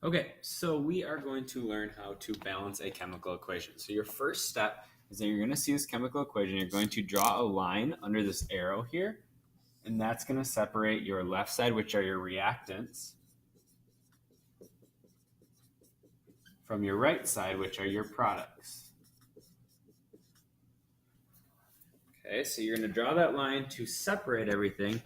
Okay, so we are going to learn how to balance a chemical equation. So your first step is that you're going to see this chemical equation. You're going to draw a line under this arrow here, and that's going to separate your left side, which are your reactants, from your right side, which are your products. Okay, so you're going to draw that line to separate everything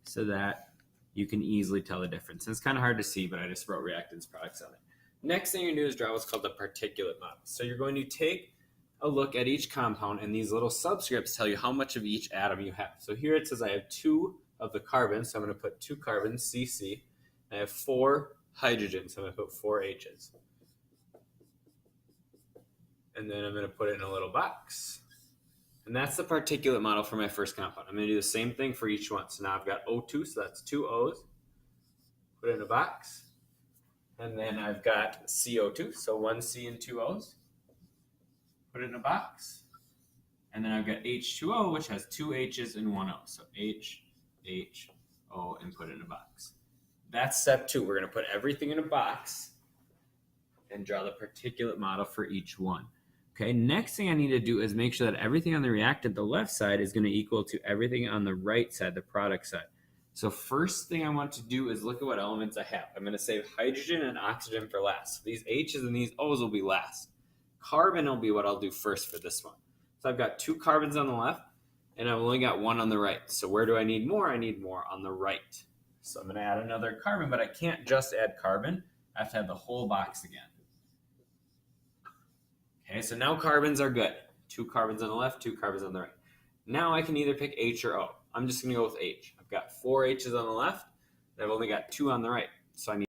so that you can easily tell the difference. And it's kind of hard to see, but I just wrote reactants, products on it. Next thing you're going to do is draw what's called the particulate model. So you're going to take a look at each compound, and these little subscripts tell you how much of each atom you have. So here it says I have 2 of the carbons, so I'm going to put 2 carbons, CC. I have 4 hydrogens, so I'm going to put 4 H's. And then I'm going to put it in a little box. And that's the particulate model for my first compound. I'm going to do the same thing for each one. So now I've got O2, so that's 2 O's. Put it in a box. And then I've got CO2, so 1 C and 2 O's. Put it in a box. And then I've got H2O, which has 2 H's and 1 O. So H, H, O, and put it in a box. That's step 2. We're going to put everything in a box and draw the particulate model for each one. Okay, next thing I need to do is make sure that everything on the reactant, the left side, is going to equal to everything on the right side, the product side. So first thing I want to do is look at what elements I have. I'm going to save hydrogen and oxygen for last. So these H's and these O's will be last. Carbon will be what I'll do first for this one. So I've got 2 carbons on the left, and I've only got 1 on the right. So where do I need more? I need more on the right. So I'm going to add another carbon, but I can't just add carbon. I have to have the whole box again. Okay, so now carbons are good. 2 carbons on the left, 2 carbons on the right. Now I can either pick H or O. I'm just going to go with H. I've got 4 H's on the left, and I've only got 2 on the right. So I need